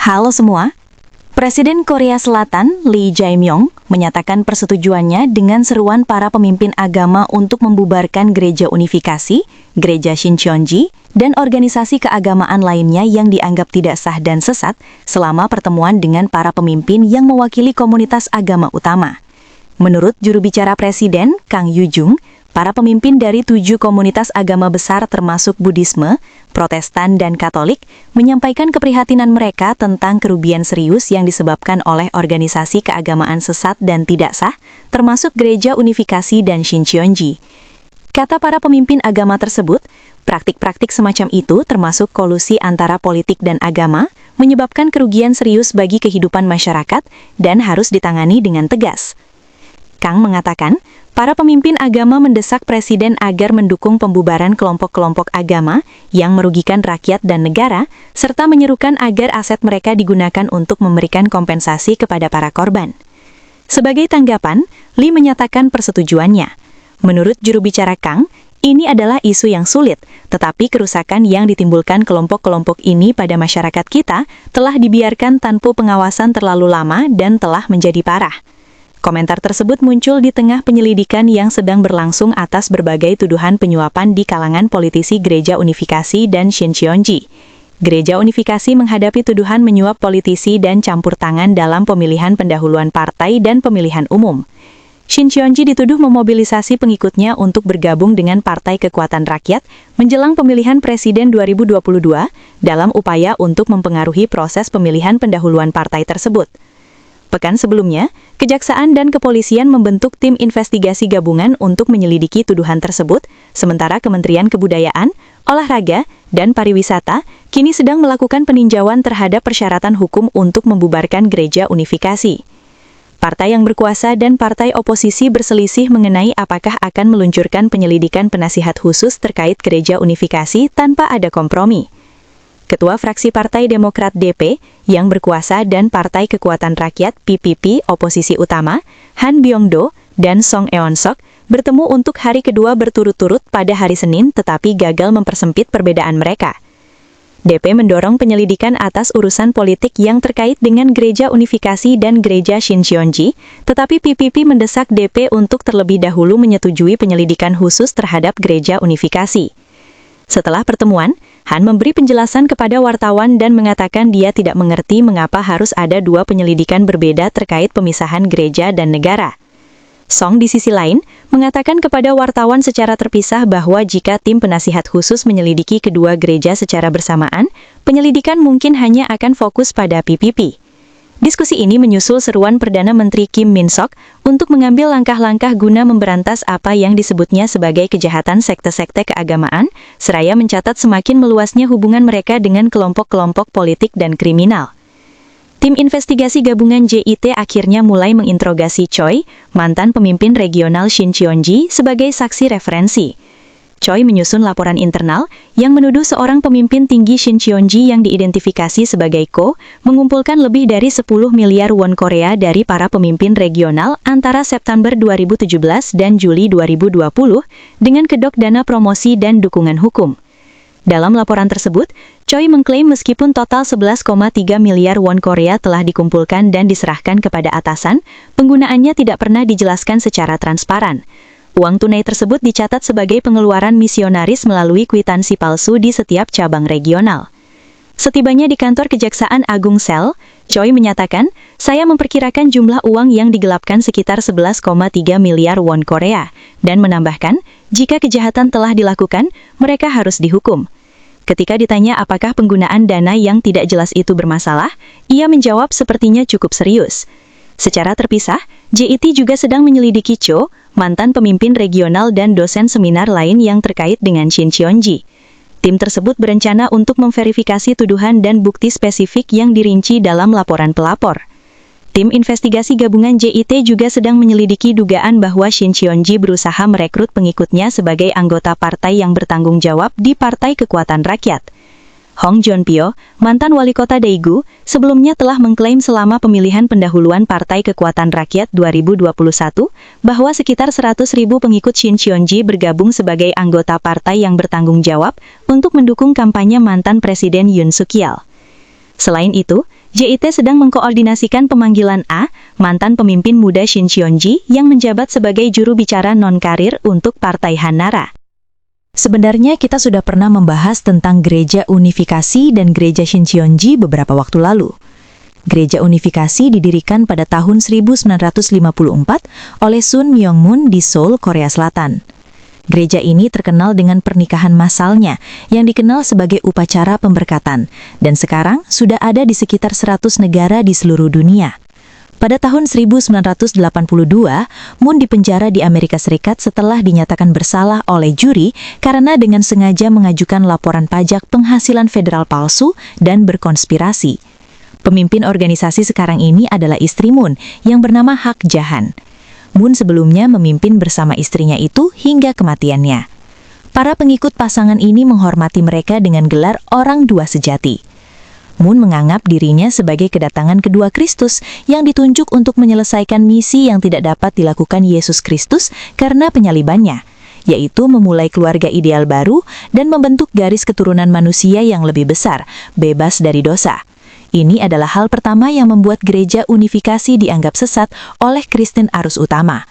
Halo semua, Presiden Korea Selatan Lee Jae-myung menyatakan persetujuannya dengan seruan para pemimpin agama untuk membubarkan Gereja Unifikasi, Gereja Shincheonji, dan organisasi keagamaan lainnya yang dianggap tidak sah dan sesat selama pertemuan dengan para pemimpin yang mewakili komunitas agama utama. Menurut juru bicara Presiden, Kang Yoo-jung, para pemimpin dari 7 komunitas agama besar termasuk Buddhisme, Protestan, dan Katolik menyampaikan keprihatinan mereka tentang kerugian serius yang disebabkan oleh organisasi keagamaan sesat dan tidak sah, termasuk Gereja Unifikasi dan Shincheonji. Kata para pemimpin agama tersebut, praktik-praktik semacam itu termasuk kolusi antara politik dan agama, menyebabkan kerugian serius bagi kehidupan masyarakat dan harus ditangani dengan tegas. Kang mengatakan, para pemimpin agama mendesak Presiden agar mendukung pembubaran kelompok-kelompok agama yang merugikan rakyat dan negara, serta menyerukan agar aset mereka digunakan untuk memberikan kompensasi kepada para korban. Sebagai tanggapan, Lee menyatakan persetujuannya. Menurut juru bicara Kang, ini adalah isu yang sulit, tetapi kerusakan yang ditimbulkan kelompok-kelompok ini pada masyarakat kita telah dibiarkan tanpa pengawasan terlalu lama dan telah menjadi parah. Komentar tersebut muncul di tengah penyelidikan yang sedang berlangsung atas berbagai tuduhan penyuapan di kalangan politisi Gereja Unifikasi dan Shincheonji. Gereja Unifikasi menghadapi tuduhan menyuap politisi dan campur tangan dalam pemilihan pendahuluan partai dan pemilihan umum. Shincheonji dituduh memobilisasi pengikutnya untuk bergabung dengan Partai Kekuatan Rakyat menjelang pemilihan Presiden 2022 dalam upaya untuk mempengaruhi proses pemilihan pendahuluan partai tersebut. Pekan sebelumnya, Kejaksaan dan Kepolisian membentuk tim investigasi gabungan untuk menyelidiki tuduhan tersebut, sementara Kementerian Kebudayaan, Olahraga, dan Pariwisata kini sedang melakukan peninjauan terhadap persyaratan hukum untuk membubarkan Gereja Unifikasi. Partai yang berkuasa dan partai oposisi berselisih mengenai apakah akan meluncurkan penyelidikan penasihat khusus terkait Gereja Unifikasi tanpa ada kompromi. Ketua fraksi Partai Demokrat DP yang berkuasa dan Partai Kekuatan Rakyat PPP oposisi utama, Han Byong-do dan Song Eun-sok bertemu untuk hari kedua berturut-turut pada hari Senin tetapi gagal mempersempit perbedaan mereka. DP mendorong penyelidikan atas urusan politik yang terkait dengan Gereja Unifikasi dan Gereja Shincheonji, tetapi PPP mendesak DP untuk terlebih dahulu menyetujui penyelidikan khusus terhadap Gereja Unifikasi. Setelah pertemuan, Han memberi penjelasan kepada wartawan dan mengatakan dia tidak mengerti mengapa harus ada 2 penyelidikan berbeda terkait pemisahan gereja dan negara. Song di sisi lain, mengatakan kepada wartawan secara terpisah bahwa jika tim penasihat khusus menyelidiki kedua gereja secara bersamaan, penyelidikan mungkin hanya akan fokus pada PPP. Diskusi ini menyusul seruan Perdana Menteri Kim Min-sok untuk mengambil langkah-langkah guna memberantas apa yang disebutnya sebagai kejahatan sekte-sekte keagamaan, seraya mencatat semakin meluasnya hubungan mereka dengan kelompok-kelompok politik dan kriminal. Tim investigasi gabungan JIT akhirnya mulai menginterogasi Choi, mantan pemimpin regional Shincheonji, sebagai saksi referensi. Choi menyusun laporan internal yang menuduh seorang pemimpin tinggi Shincheonji yang diidentifikasi sebagai Ko mengumpulkan lebih dari 10 miliar won Korea dari para pemimpin regional antara September 2017 dan Juli 2020 dengan kedok dana promosi dan dukungan hukum. Dalam laporan tersebut, Choi mengklaim meskipun total 11,3 miliar won Korea telah dikumpulkan dan diserahkan kepada atasan, penggunaannya tidak pernah dijelaskan secara transparan. Uang tunai tersebut dicatat sebagai pengeluaran misionaris melalui kwitansi palsu di setiap cabang regional. Setibanya di kantor Kejaksaan Agung Seoul, Choi menyatakan, "Saya memperkirakan jumlah uang yang digelapkan sekitar 11,3 miliar won Korea," dan menambahkan, jika kejahatan telah dilakukan, mereka harus dihukum. Ketika ditanya apakah penggunaan dana yang tidak jelas itu bermasalah, ia menjawab sepertinya cukup serius. Secara terpisah, JIT juga sedang menyelidiki Cho, mantan pemimpin regional dan dosen seminar lain yang terkait dengan Shincheonji. Tim tersebut berencana untuk memverifikasi tuduhan dan bukti spesifik yang dirinci dalam laporan pelapor. Tim investigasi gabungan JIT juga sedang menyelidiki dugaan bahwa Shincheonji berusaha merekrut pengikutnya sebagai anggota partai yang bertanggung jawab di Partai Kekuatan Rakyat. Hong Joon-pyo, mantan wali kota Daegu, sebelumnya telah mengklaim selama pemilihan pendahuluan Partai Kekuatan Rakyat 2021 bahwa sekitar 100.000 pengikut Shincheonji bergabung sebagai anggota partai yang bertanggung jawab untuk mendukung kampanye mantan Presiden Yoon Suk Yeol. Selain itu, JIT sedang mengkoordinasikan pemanggilan A, mantan pemimpin muda Shin Cheon-ji yang menjabat sebagai juru bicara non-karir untuk Partai Hanara. Sebenarnya kita sudah pernah membahas tentang Gereja Unifikasi dan Gereja Shin Cheon-ji beberapa waktu lalu. Gereja Unifikasi didirikan pada tahun 1954 oleh Sun Myung-moon di Seoul, Korea Selatan. Gereja ini terkenal dengan pernikahan massalnya yang dikenal sebagai upacara pemberkatan, dan sekarang sudah ada di sekitar 100 negara di seluruh dunia. Pada tahun 1982, Moon dipenjara di Amerika Serikat setelah dinyatakan bersalah oleh juri karena dengan sengaja mengajukan laporan pajak penghasilan federal palsu dan berkonspirasi. Pemimpin organisasi sekarang ini adalah istri Moon yang bernama Hak Jahan. Moon sebelumnya memimpin bersama istrinya itu hingga kematiannya. Para pengikut pasangan ini menghormati mereka dengan gelar orang dua sejati. Moon menganggap dirinya sebagai kedatangan kedua Kristus yang ditunjuk untuk menyelesaikan misi yang tidak dapat dilakukan Yesus Kristus karena penyalibannya, yaitu memulai keluarga ideal baru dan membentuk garis keturunan manusia yang lebih besar, bebas dari dosa. Ini adalah hal pertama yang membuat Gereja Unifikasi dianggap sesat oleh Kristen arus utama.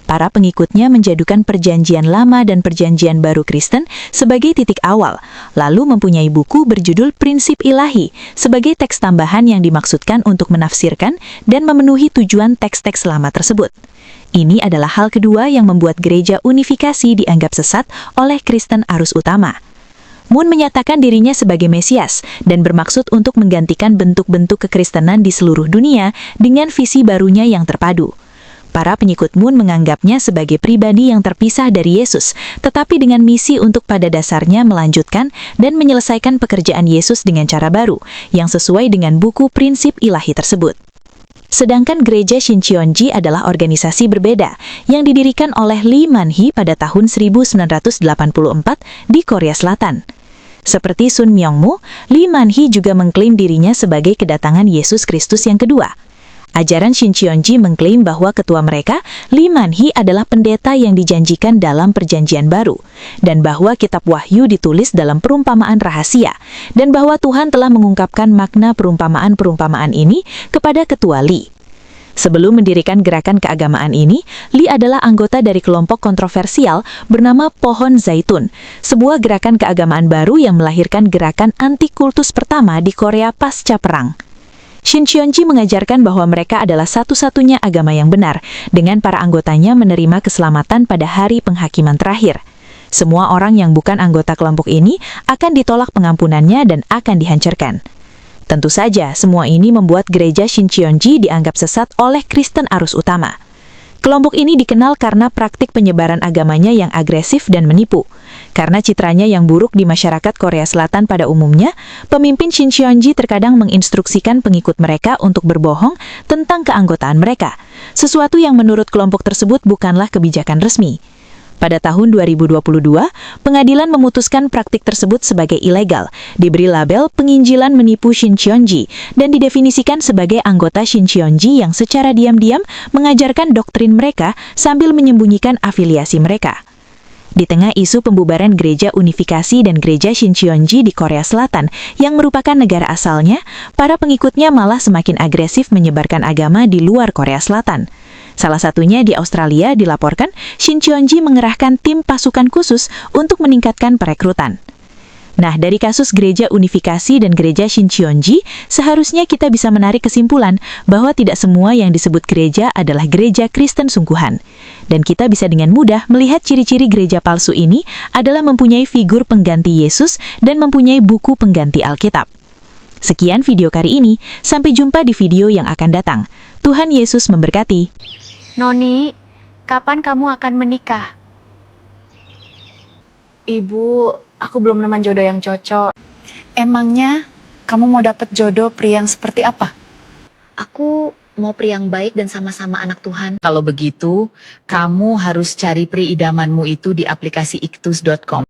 Para pengikutnya menjadikan Perjanjian Lama dan Perjanjian Baru Kristen sebagai titik awal, lalu mempunyai buku berjudul Prinsip Ilahi sebagai teks tambahan yang dimaksudkan untuk menafsirkan dan memenuhi tujuan teks-teks lama tersebut. Ini adalah hal kedua yang membuat Gereja Unifikasi dianggap sesat oleh Kristen arus utama. Moon menyatakan dirinya sebagai Mesias dan bermaksud untuk menggantikan bentuk-bentuk kekristenan di seluruh dunia dengan visi barunya yang terpadu. Para pengikut Moon menganggapnya sebagai pribadi yang terpisah dari Yesus, tetapi dengan misi untuk pada dasarnya melanjutkan dan menyelesaikan pekerjaan Yesus dengan cara baru, yang sesuai dengan buku Prinsip Ilahi tersebut. Sedangkan Gereja Shin Cheon-ji adalah organisasi berbeda yang didirikan oleh Lee Man-hee pada tahun 1984 di Korea Selatan. Seperti Sun Myung-moo, Lee Man-hee juga mengklaim dirinya sebagai kedatangan Yesus Kristus yang kedua. Ajaran Shin Cheon-ji mengklaim bahwa ketua mereka, Lee Man-hee, adalah pendeta yang dijanjikan dalam Perjanjian Baru, dan bahwa kitab Wahyu ditulis dalam perumpamaan rahasia, dan bahwa Tuhan telah mengungkapkan makna perumpamaan-perumpamaan ini kepada ketua Lee. Sebelum mendirikan gerakan keagamaan ini, Lee adalah anggota dari kelompok kontroversial bernama Pohon Zaitun, sebuah gerakan keagamaan baru yang melahirkan gerakan anti-kultus pertama di Korea pasca perang. Shin Cheon-ji mengajarkan bahwa mereka adalah satu-satunya agama yang benar, dengan para anggotanya menerima keselamatan pada hari penghakiman terakhir. Semua orang yang bukan anggota kelompok ini akan ditolak pengampunannya dan akan dihancurkan. Tentu saja, semua ini membuat Gereja Shin Cheon-ji dianggap sesat oleh Kristen arus utama. Kelompok ini dikenal karena praktik penyebaran agamanya yang agresif dan menipu. Karena citranya yang buruk di masyarakat Korea Selatan pada umumnya, pemimpin Shin Cheon-ji terkadang menginstruksikan pengikut mereka untuk berbohong tentang keanggotaan mereka, sesuatu yang menurut kelompok tersebut bukanlah kebijakan resmi. Pada tahun 2022, pengadilan memutuskan praktik tersebut sebagai ilegal, diberi label penginjilan menipu Shin Cheon-ji, dan didefinisikan sebagai anggota Shin Cheon-ji yang secara diam-diam mengajarkan doktrin mereka sambil menyembunyikan afiliasi mereka. Di tengah isu pembubaran Gereja Unifikasi dan Gereja Shin Cheon-ji di Korea Selatan yang merupakan negara asalnya, para pengikutnya malah semakin agresif menyebarkan agama di luar Korea Selatan. Salah satunya di Australia dilaporkan Shin Cheon-ji mengerahkan tim pasukan khusus untuk meningkatkan perekrutan. Nah, dari kasus Gereja Unifikasi dan Gereja Shin Cheon-ji, seharusnya kita bisa menarik kesimpulan bahwa tidak semua yang disebut gereja adalah gereja Kristen sungguhan. Dan kita bisa dengan mudah melihat ciri-ciri gereja palsu ini adalah mempunyai figur pengganti Yesus dan mempunyai buku pengganti Alkitab. Sekian video kali ini, sampai jumpa di video yang akan datang. Tuhan Yesus memberkati. Noni, kapan kamu akan menikah? Ibu, aku belum nemu jodoh yang cocok. Emangnya kamu mau dapat jodoh pria yang seperti apa? Aku mau pria yang baik dan sama-sama anak Tuhan. Kalau begitu, kamu harus cari pri idamanmu itu di aplikasi iktus.com.